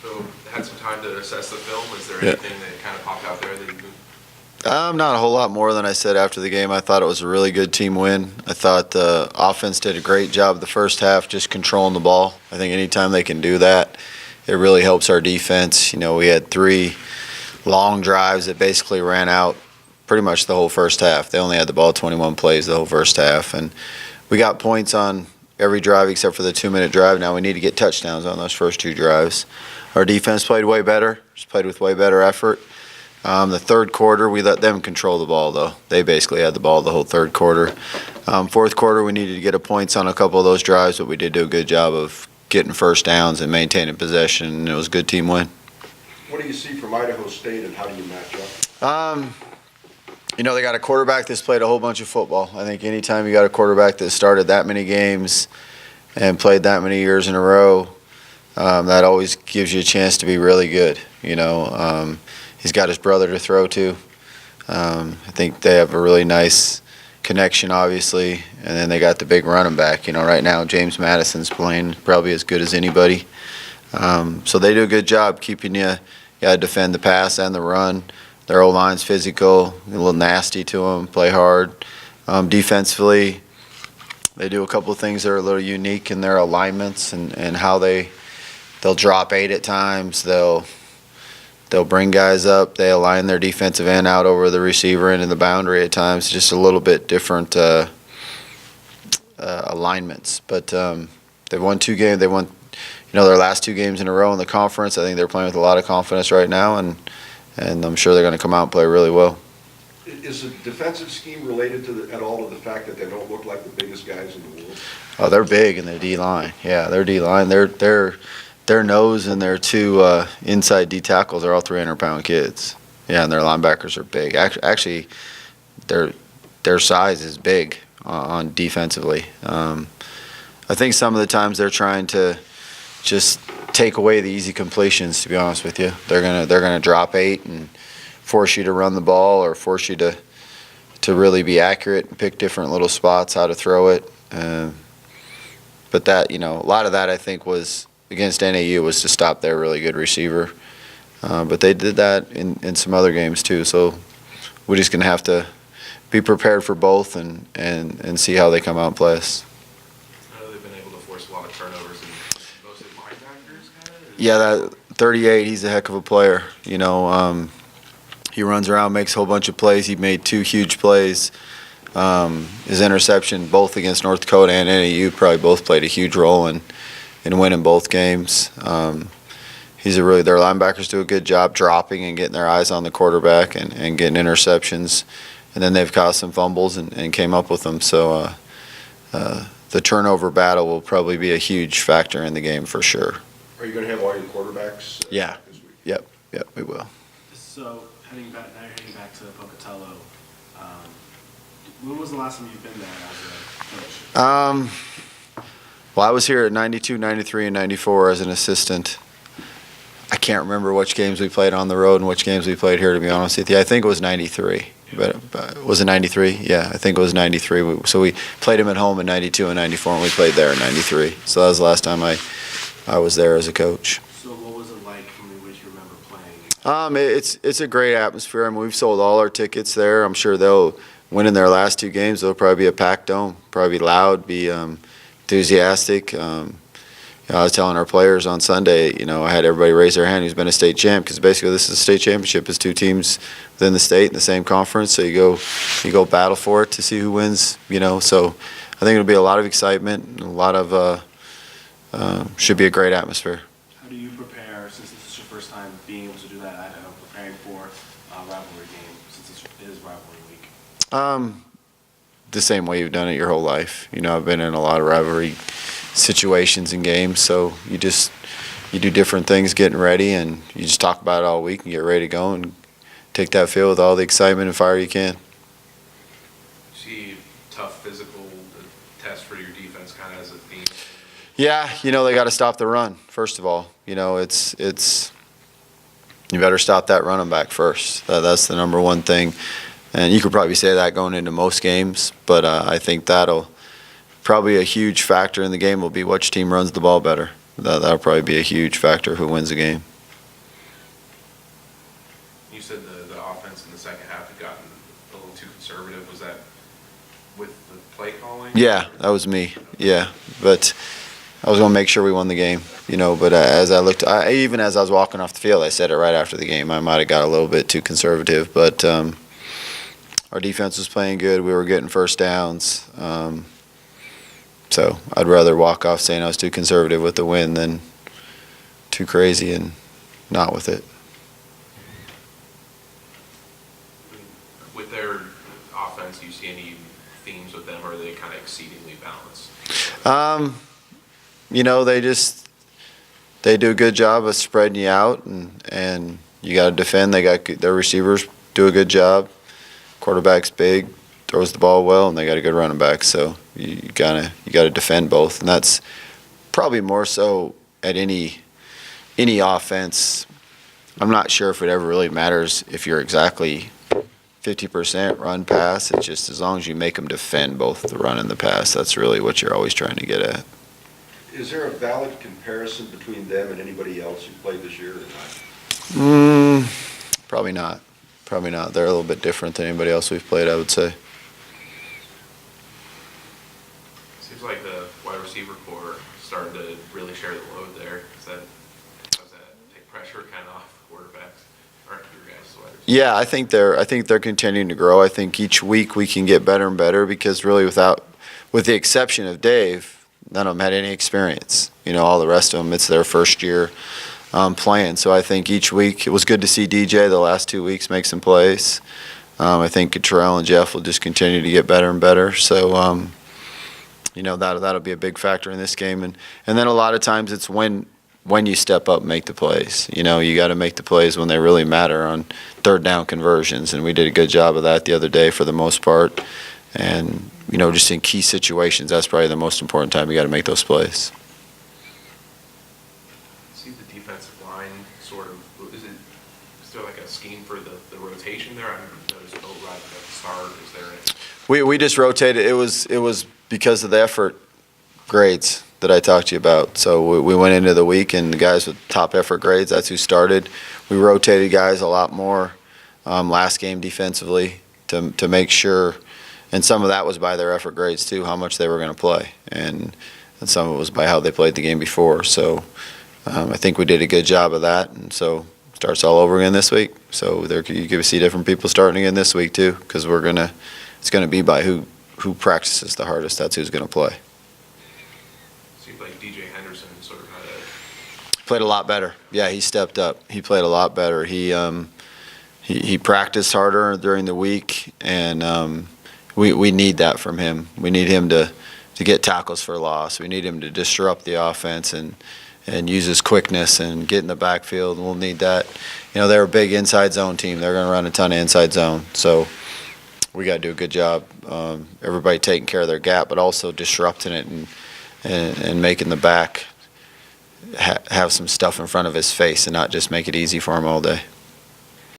So, had some time to assess the film. Is there anything that kind of popped out there that you? Not a whole lot more than I said after the game. I thought it was a really good team win. I thought the offense did a great job the first half just controlling the ball. I think anytime they can do that, it really helps our defense. We had 3 long drives that basically ran out pretty much the whole first half. They only had the ball 21 plays the whole first half. And we got points on every drive except for the 2-minute drive. Now we need to get touchdowns on those first 2 drives. Our defense played way better, just played with way better effort. The third quarter, we let them control the ball, though. They basically had the ball the whole third quarter. Fourth quarter, we needed to get points on a couple of those drives, but we did do a good job of getting first downs and maintaining possession, and it was a good team win. What do you see from Idaho State, and how do you match up? They got a quarterback that's played a whole bunch of football. I think anytime you got a quarterback that started that many games and played that many years in a row, that always gives you a chance to be really good, He's got his brother to throw to. I think they have a really nice connection, obviously. And then they got the big running back. Right now James Madison's playing probably as good as anybody. So they do a good job keeping you got to defend the pass and the run. Their O-line's physical, a little nasty to them, play hard. Defensively, they do a couple of things that are a little unique in their alignments and how they'll drop 8 at times. They'll bring guys up. They align their defensive end out over the receiver end and the boundary at times. Just a little bit different alignments. But they've won 2 games. They won, their last 2 games in a row in the conference. I think they're playing with a lot of confidence right now, and I'm sure they're going to come out and play really well. Is the defensive scheme related at all to the fact that they don't look like the biggest guys in the world? Oh, they're big in their D-line. Yeah, their D-line. Their nose and their 2 inside D tackles are all 300-pound kids. Yeah, and their linebackers are big. Actually, their size is big on defensively. I think some of the times they're trying to just take away the easy completions. To be honest with you, they're gonna drop 8 and force you to run the ball or force you to really be accurate and pick different little spots how to throw it. But that a lot of that I think was against NAU was to stop their really good receiver. But they did that in some other games too. So we're just going to have to be prepared for both and see how they come out and play us. I know they've been able to force a lot of turnovers and mostly linebackers, kind of? Yeah, that 38, he's a heck of a player. He runs around, makes a whole bunch of plays. He made 2 huge plays. His interception, both against North Dakota and NAU, probably both played a huge role in winning both games. Their linebackers do a good job dropping and getting their eyes on the quarterback and getting interceptions. And then they've caused some fumbles and came up with them. So the turnover battle will probably be a huge factor in the game for sure. Are you going to have all your quarterbacks Yeah. this week? Yep, we will. So heading back to Pocatello, when was the last time you've been there as a coach? Well, I was here at 92, 93, and 94 as an assistant. I can't remember which games we played on the road and which games we played here, to be honest with you. I think it was 93. But was it 93? Yeah, I think it was 93. So we played him at home in 92 and 94, and we played there in 93. So that was the last time I was there as a coach. So what was it like from which you remember playing? It's a great atmosphere. I mean, we've sold all our tickets there. I'm sure they'll win in their last 2 games. They'll probably be a packed dome, probably be loud, be enthusiastic. I was telling our players on Sunday, I had everybody raise their hand who's been a state champ, because basically this is a state championship. It's 2 teams within the state in the same conference, so you go battle for it to see who wins. So I think it'll be a lot of excitement, a lot of should be a great atmosphere. How do you prepare, since this is your first time being able to do that at Idaho, preparing for a rivalry game, since it is rivalry week? The same way you've done it your whole life. I've been in a lot of rivalry situations and games, so you do different things getting ready, and you just talk about it all week and get ready to go and take that field with all the excitement and fire you can. See tough physical test for your defense kind of as a theme? Yeah, they got to stop the run, first of all. It's you better stop that running back first. That's the number one thing. And you could probably say that going into most games, but I think that'll probably a huge factor in the game will be which team runs the ball better. that'll probably be a huge factor who wins the game. You said the offense in the second half had gotten a little too conservative. Was that with the play calling? Yeah, that was me. Yeah, but I was going to make sure we won the game, But as I looked, even as I was walking off the field, I said it right after the game. I might have got a little bit too conservative, but our defense was playing good. We were getting first downs. So I'd rather walk off saying I was too conservative with the win than too crazy and not with it. With their offense, do you see any themes with them, or are they kind of exceedingly balanced? They do a good job of spreading you out, and you got to defend. Their receivers do a good job. Quarterback's big, throws the ball well, and they got a good running back. So you gotta defend both, and that's probably more so at any offense. I'm not sure if it ever really matters if you're exactly 50% run pass. It's just as long as you make them defend both the run and the pass, that's really what you're always trying to get at. Is there a valid comparison between them and anybody else who played this year or not? Probably not. Probably not. They're a little bit different than anybody else we've played, I would say. Seems like the wide receiver core started to really share the load there. Does that take pressure kind of off quarterbacks or your guys' wide receivers? Yeah, I think they're continuing to grow. I think each week we can get better and better because really with the exception of Dave, none of them had any experience. All the rest of them, it's their first year playing. So I think each week, it was good to see DJ the last 2 weeks make some plays. I think Terrell and Jeff will just continue to get better and better. So, that'll be a big factor in this game. And then a lot of times it's when you step up and make the plays. You got to make the plays when they really matter on third down conversions. And we did a good job of that the other day for the most part. And, just in key situations, that's probably the most important time. You got to make those plays. See the defensive line sort of, is there like a scheme for the rotation there? I noticed Bill right at the start. Is there We just rotated. It was because of the effort grades that I talked to you about. So we went into the week, and the guys with top effort grades, that's who started. We rotated guys a lot more last game defensively to make sure, and some of that was by their effort grades too, how much they were going to play, and some of it was by how they played the game before. So I think we did a good job of that, and so starts all over again this week. So you can see different people starting again this week too, because it's going to be by who practices the hardest. That's who's going to play. seems like DJ Henderson sort of had Played a lot better. Yeah, he stepped up. He played a lot better. He practiced harder during the week, and we need that from him. We need him to get tackles for loss. We need him to disrupt the offense and use his quickness and get in the backfield. We'll need that. They're a big inside zone team. They're going to run a ton of inside zone. So we got to do a good job. Everybody taking care of their gap, but also disrupting it and making the back have some stuff in front of his face and not just make it easy for him all day.